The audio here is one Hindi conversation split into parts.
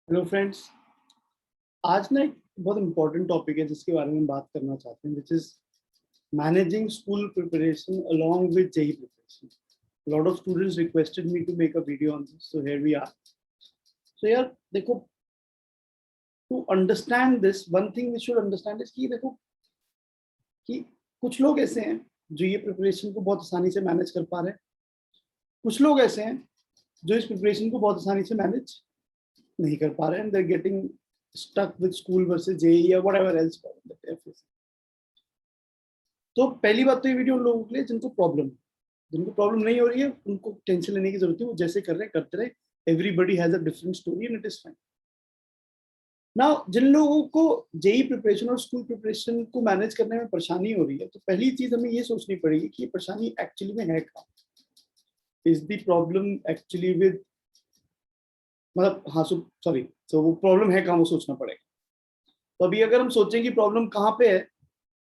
Hello friends. आज ना एक बहुत इंपॉर्टेंट टॉपिक है जिसके बारे में बात करना चाहते हैं, which is managing school preparation along with JEE preparation. Lot of students requested me to make a video on this, so here we are. So यार देखो, to understand this one thing we should understand is कि देखो कि कुछ लोग ऐसे हैं जो ये प्रिपरेशन को बहुत आसानी से मैनेज कर पा रहे हैं, कुछ लोग ऐसे हैं जो इस प्रिपरेशन को बहुत आसानी से मैनेज नहीं कर पा रहे हैं, they're getting stuck with school versus JEE or whatever else problem that they're facing. तो पहली बात तो ये वीडियो उन लोगों के लिए जिनको प्रॉब्लम नहीं हो रही है उनको टेंशन लेने की जरूरत है, वो जैसे कर रहे हैं करते रहे. Everybody has a different story and it is fine. Now जिन लोगों को जेई प्रिपरेशन और स्कूल प्रिपरेशन को मैनेज करने में परेशानी हो रही है, तो पहली चीज हमें ये सोचनी पड़ेगी कि ये परेशानी एक्चुअली में है क्या. Is the problem actually with, मतलब हाँ सॉरी, तो वो प्रॉब्लम है कहाँ, वो सोचना पड़ेगा. तो अभी अगर हम सोचें कि प्रॉब्लम कहाँ पे है,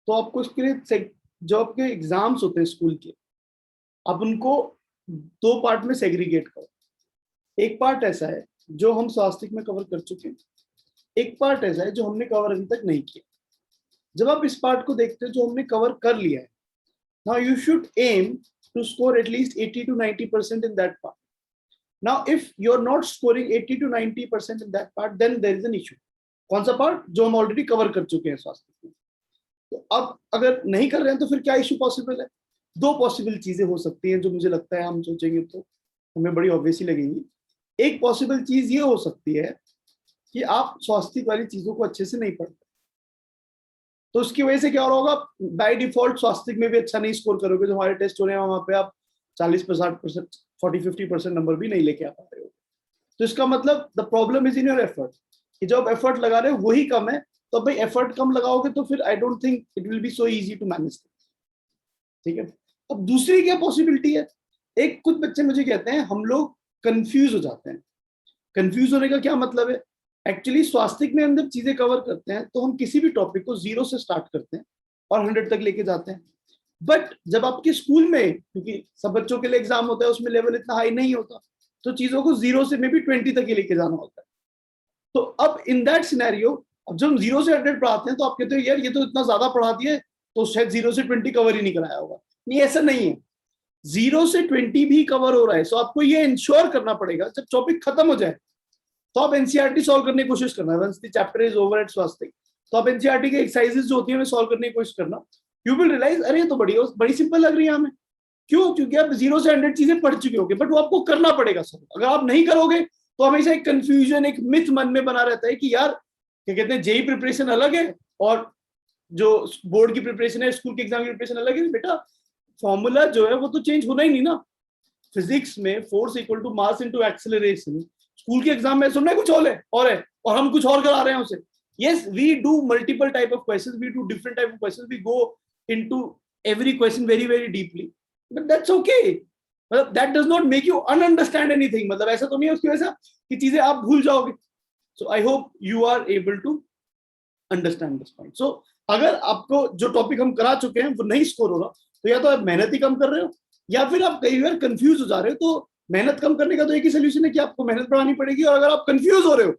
तो आपको इसके लिए जो आपके एग्जाम्स होते हैं स्कूल के, आप उनको दो पार्ट में सेग्रीगेट करो. एक पार्ट ऐसा है जो हम स्वास्थ्य में कवर कर चुके हैं, एक पार्ट ऐसा है जो हमने कवर अभी तक नहीं किया. जब आप इस पार्ट को देखते हैं जो हमने कवर कर लिया है, now you should aim to score at least 80 to 90% in that part. Now, if you're not scoring 80 to 90% in that part, then there is an issue. कौन सा पार्ट? जो हम ऑलरेडी कवर कर चुके हैं स्वास्थ्य में. तो अब अगर नहीं कर रहे हैं तो फिर क्या इशू पॉसिबल है? दो पॉसिबल चीजें हो सकती हैं जो मुझे लगता है हम सोचेंगे तो हमें बड़ी ऑब्वियस ही लगेंगी. एक पॉसिबल चीज ये हो सकती है कि आप स्वास्थ्य वाली चीजों को अच्छे से नहीं पढ़ते, तो उसकी वजह से क्या हो रहा होगा, बाय डिफॉल्ट स्वास्थ्य में भी अच्छा नहीं स्कोर करोगे. जो हमारे टेस्ट हो रहे हैं वहां पे आप 40-50%, 40-50% नंबर भी नहीं लेके आ पा रहे हो. तो इसका मतलब the problem is in your effort, कि जब एफर्ट लगा रहे हो वही कम है. तो भाई एफर्ट कम लगाओगे तो फिर I don't think it will be so easy to manage. ठीक है. अब दूसरी क्या पॉसिबिलिटी है, एक कुछ बच्चे मुझे कहते हैं हम लोग कंफ्यूज हो जाते हैं. कंफ्यूज होने का क्या मतलब है? एक्चुअली स्वास्थ्य में हम जब चीजें कवर करते हैं तो हम किसी भी टॉपिक को 0 से स्टार्ट करते हैं और 100 तक लेके जाते हैं. बट जब आपके स्कूल में, क्योंकि सब बच्चों के लिए एग्जाम होता है, उसमें लेवल इतना हाई नहीं होता, तो चीजों को 0 से मे बी 20 तक ही लेके जाना होता है. तो अब इन दैट सिनेरियो, अब जब हम 0 से 100 पढ़ाते हैं तो आप कहते हो यार ये तो इतना ज्यादा पढ़ा दिए, तो शायद 0 से 20 कवर ही नहीं कराया होगा. नहीं, ऐसा नहीं है. 0 से 20 भी कवर हो रहा है. सो आपको ये इंश्योर करना पड़ेगा जब टॉपिक खत्म हो जाए तो आप एनसीईआरटी सॉल्व करने की कोशिश करना. Once the chapter is over at स्वास्थ्य, तो आप एनसीईआरटी के एक्सरसाइजेस जो होती है सॉल्व करने की कोशिश करना. यू विल रियलाइज अरे ये तो बड़ी सिंपल लग रही है हमें. क्यों? क्योंकि आप 0 से 100 चीजें पढ़ चुके होगे, बट वो आपको करना पड़ेगा सर. अगर आप नहीं करोगे तो हमेशा एक कंफ्यूजन, एक मिथ मन में बना रहता है कि यार क्या कहते हैं, जेई प्रिपरेशन अलग है और जो बोर्ड की प्रिपरेशन है, स्कूल के एग्जाम की प्रिपरेशन अलग है. बेटा फॉर्मूला जो है वो तो चेंज होना ही नहीं ना. फिजिक्स में force equal to mass into acceleration, school के एग्जाम में सुनना कुछ और है और हम कुछ और करा रहे हैं उसे. yes, we do multiple type of questions, we do different type of questions, we go into every question very very deeply, but that's okay. मतलब that does not make you ununderstand anything. मतलब ऐसा तो नहीं है उसकी वजह से कि चीजें आप भूल जाओगे. so I hope you are able to understand this point. so अगर आपको जो टॉपिक हम करा चुके हैं वो नहीं स्कोर हो रहा, तो या तो आप मेहनत ही कम कर रहे हो या फिर आप कई बार कंफ्यूज हो जा रहे हो. तो मेहनत कम करने का तो एक ही सोल्यूशन है कि आपको मेहनत बढ़ानी पड़ेगी, और अगर आप कंफ्यूज हो रहे हो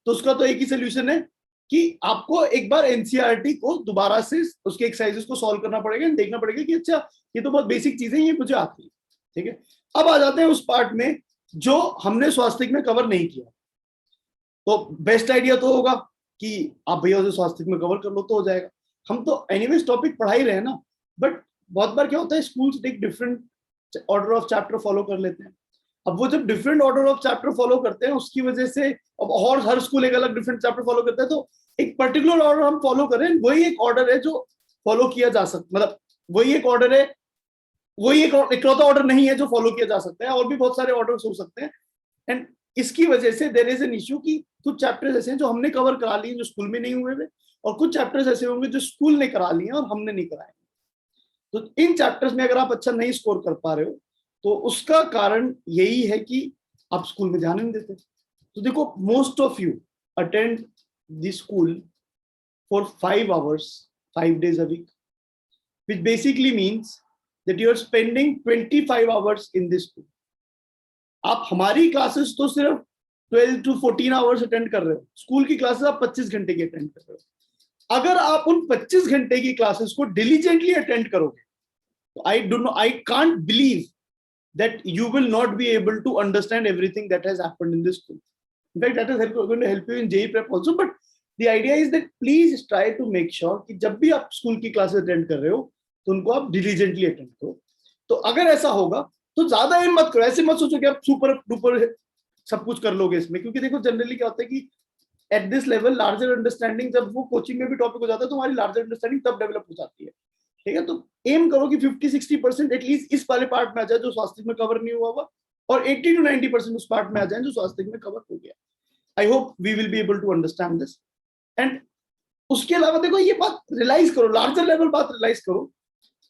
तो उसका तो एक ही सोल्यूशन है कि आपको एक बार एनसीईआरटी को दोबारा से उसके एक्सरसाइजेस को सॉल्व करना पड़ेगा, देखना पड़ेगा कि अच्छा ये तो बहुत बेसिक चीजें ये मुझे आती है. ठीक है. अब आ जाते हैं उस पार्ट में जो हमने स्वास्थ्य में कवर नहीं किया. तो बेस्ट आइडिया तो होगा कि आप भैया उसे स्वास्थ्य में कवर कर लो तो हो जाएगा. हम तो एनीवेज टॉपिक पढ़ा ही रहे हैं ना. बट बहुत बार क्या होता है, स्कूल्स एक different order of chapter follow कर लेते हैं. अब वो जब different order of chapter follow करते हैं उसकी वजह से, अब और हर स्कूल एक अलग डिफरेंट चैप्टर फॉलो करता है, तो एक पर्टिकुलर ऑर्डर हम फॉलो करें, वही एक ऑर्डर है जो फॉलो किया जा सकता, मतलब वही एक ऑर्डर है, वही एक इकलौता ऑर्डर नहीं है जो फॉलो किया जा सकता है. और भी बहुत सारे ऑर्डर्स हो सकते हैं. एंड इसकी वजह से देयर इज एन इश्यू कि कुछ चैप्टर्स ऐसे हैं जो हमने कवर करा लिए जो स्कूल में नहीं हुए थे, और कुछ चैप्टर्स ऐसे होंगे जो स्कूल ने करा लिए और हमने नहीं कराए. तो इन चैप्टर्स में अगर आप अच्छा नहीं स्कोर कर पा रहे हो तो उसका कारण यही है कि आप स्कूल में ध्यान नहीं देते. तो देखो, most of you attend the school for 5 hours 5 days a week, which basically means that you are spending 25 hours in this school. आप हमारी क्लासेस तो सिर्फ 12 to 14 आवर्स अटेंड कर रहे हो, स्कूल की क्लासेस आप 25 घंटे की अटेंड कर रहे हो। अगर आप उन 25 घंटे की क्लासेस को डिलीजेंटली अटेंड करोगे, तो I can't believe that you will not be able to understand everything that has happened in this school. In fact, that is going to help you in JEE prep also. But the idea is that please try to make sure कि जब भी आप स्कूल की क्लासेस अटेंड कर रहे हो तो उनको आप डिलीजेंटली अटेंड करो। तो अगर ऐसा होगा तो ज्यादा एम मत करो, ऐसे मत सोचो कि आप सुपर डुपर सब कुछ कर लोगे इसमें, क्योंकि देखो जनरली क्या होता है कि at this level larger understanding, जब वो कोचिंग में भी टॉपिक हो जाता है तो हमारी लार्जर अंडरस्टैंडिंग तब डेवलप हो जाती है। ठीक है, तो एम करो कि 50-60% एटलीस्ट इस वाले पार्ट में आ जाए जो स्वास्थ्य में कवर नहीं हुआ हुआ, और 80 to 90% उस पार्ट में आ जाए जो स्वास्थ्य में कवर हो गया। I hope we will be able to understand this. And उसके अलावा देखो ये बात रियलाइज करो, लार्जर लेवल बात रियलाइज करो,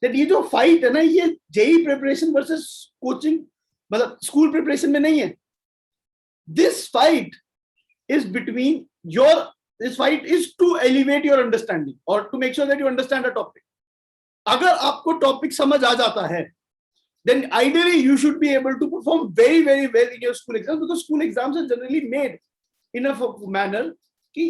दैट ये जो फाइट है ना, ये जेई प्रिपरेशन वर्सेस कोचिंग मतलब स्कूल प्रिपरेशन में नहीं है। This fight is between this fight is to elevate your understanding और to make sure that you understand a topic. अगर आपको टॉपिक समझ आ जाता है, then ideally you should be able to perform very very well in your school exams, because school exams are generally made in a manner कि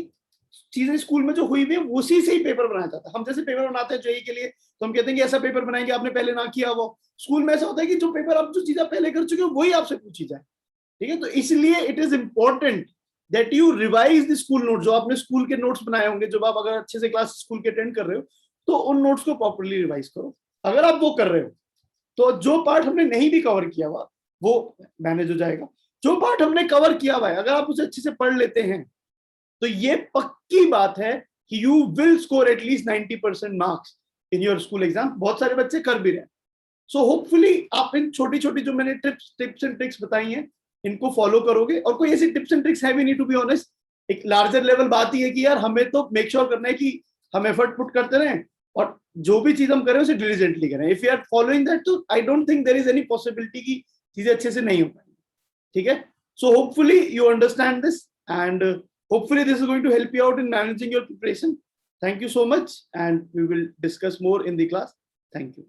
चीजें स्कूल में जो हुई हुई है उसी से ही पेपर बनाया जाता है। हम जैसे पेपर बनाते हैं जेईई के लिए तो हम कहते हैं कि ऐसा पेपर बनाएंगे, आपने पहले ना किया वो। स्कूल में ऐसा होता है कि जो पेपर आप जो चीजें पहले कर चुके हो वही आपसे पूछी जाए। ठीक है, तो इसलिए it is important that you revise the school notes, जो आपने स्कूल के नोट्स बनाए होंगे, जब आप अगर अच्छे से क्लास स्कूल के अटेंड कर रहे हो तो उन नोट्स को प्रॉपर्ली रिवाइज करो। अगर आप वो कर रहे हो तो जो पार्ट हमने नहीं भी कवर किया हुआ वो मैनेज हो जाएगा। जो पार्ट हमने कवर किया हुआ है अगर आप उसे अच्छे से पढ़ लेते हैं तो ये पक्की बात है कि you will score at least 90% marks in your school exam. बहुत सारे बच्चे कर भी रहे हैं। सो होपफुली आप इन छोटी छोटी जो मैंने टिप्स एंड ट्रिक्स बताई हैं इनको फॉलो करोगे। और कोई ऐसी टिप्स एंड ट्रिक्स है भी नहीं, टू बी ऑनेस्ट। एक लार्जर लेवल बात ही है कि यार हमें तो मेक श्योर करना है कि हम एफर्ट पुट करते रहें और जो भी चीज हम करें उसे डिलीजेंटली करें। If you are following that तो I don't think there is any possibility कि चीजें अच्छे से नहीं हो पाएंगी। ठीक है, so hopefully you understand this and hopefully this is going to help you out in managing your preparation. Thank you so much and we will discuss more in the class. Thank you.